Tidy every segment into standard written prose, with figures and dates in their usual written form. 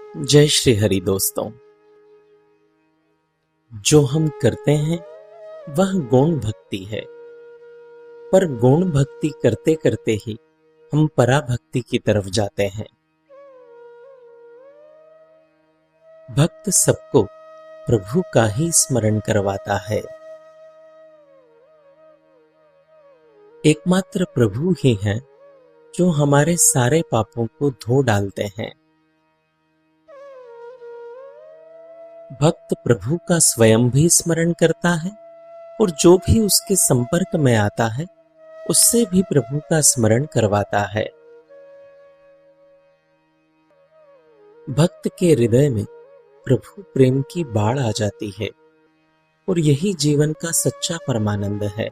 जय श्री हरि दोस्तों। जो हम करते हैं वह गौण भक्ति है, पर गौण भक्ति करते करते ही हम पराभक्ति की तरफ जाते हैं। भक्त सबको प्रभु का ही स्मरण करवाता है। एकमात्र प्रभु ही हैं जो हमारे सारे पापों को धो डालते हैं। भक्त प्रभु का स्वयं भी स्मरण करता है और जो भी उसके संपर्क में आता है उससे भी प्रभु का स्मरण करवाता है। भक्त के हृदय में प्रभु प्रेम की बाढ़ आ जाती है और यही जीवन का सच्चा परमानंद है।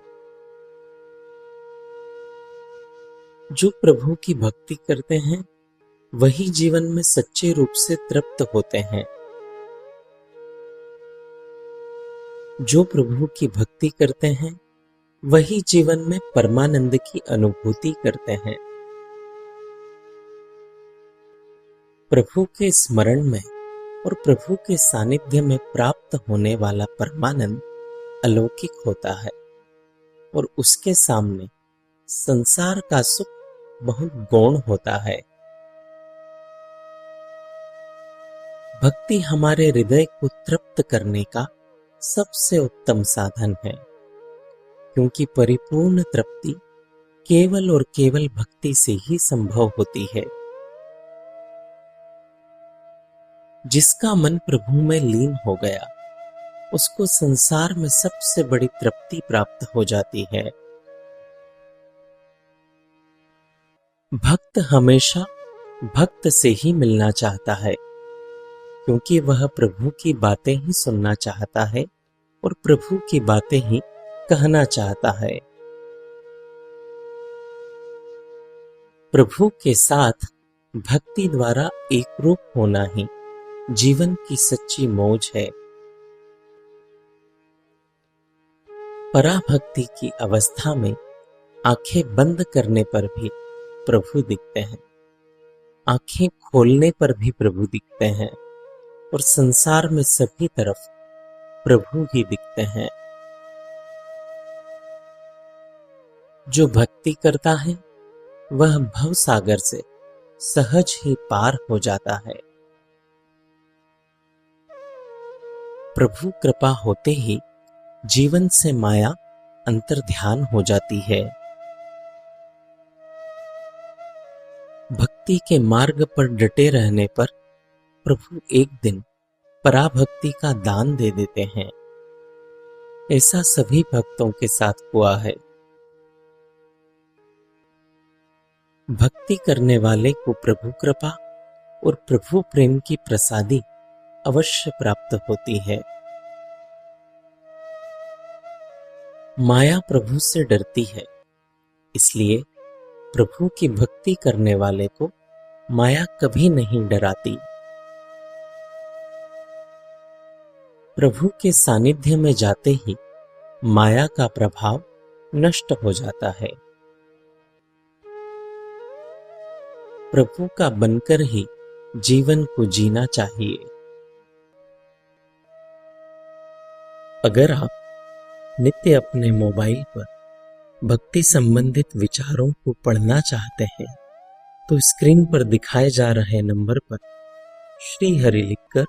जो प्रभु की भक्ति करते हैं वही जीवन में सच्चे रूप से तृप्त होते हैं। जो प्रभु की भक्ति करते हैं वही जीवन में परमानंद की अनुभूति करते हैं। प्रभु के स्मरण में और प्रभु के सानिध्य में प्राप्त होने वाला परमानंद अलौकिक होता है और उसके सामने संसार का सुख बहुत गौण होता है। भक्ति हमारे हृदय को तृप्त करने का सबसे उत्तम साधन है, क्योंकि परिपूर्ण तृप्ति केवल और केवल भक्ति से ही संभव होती है। जिसका मन प्रभु में लीन हो गया उसको संसार में सबसे बड़ी तृप्ति प्राप्त हो जाती है। भक्त हमेशा भक्त से ही मिलना चाहता है, क्योंकि वह प्रभु की बातें ही सुनना चाहता है और प्रभु की बातें ही कहना चाहता है। प्रभु के साथ भक्ति द्वारा एक रूप होना ही जीवन की सच्ची मौज है। पराभक्ति की अवस्था में आंखें बंद करने पर भी प्रभु दिखते हैं, आंखें खोलने पर भी प्रभु दिखते हैं और संसार में सभी तरफ प्रभु ही दिखते हैं। जो भक्ति करता है वह भव सागर से सहज ही पार हो जाता है। प्रभु कृपा होते ही जीवन से माया अंतर्ध्यान हो जाती है। भक्ति के मार्ग पर डटे रहने पर प्रभु एक दिन पराभक्ति का दान दे देते हैं। ऐसा सभी भक्तों के साथ हुआ है। भक्ति करने वाले को प्रभु कृपा और प्रभु प्रेम की प्रसादी अवश्य प्राप्त होती है। माया प्रभु से डरती है, इसलिए प्रभु की भक्ति करने वाले को माया कभी नहीं डराती। प्रभु के सानिध्य में जाते ही माया का प्रभाव नष्ट हो जाता है। प्रभु का बनकर ही जीवन को जीना चाहिए। अगर आप नित्य अपने मोबाइल पर भक्ति संबंधित विचारों को पढ़ना चाहते हैं तो स्क्रीन पर दिखाए जा रहे नंबर पर श्री हरि लिखकर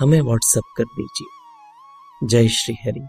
हमें व्हाट्सएप कर दीजिए। जय श्री हरि।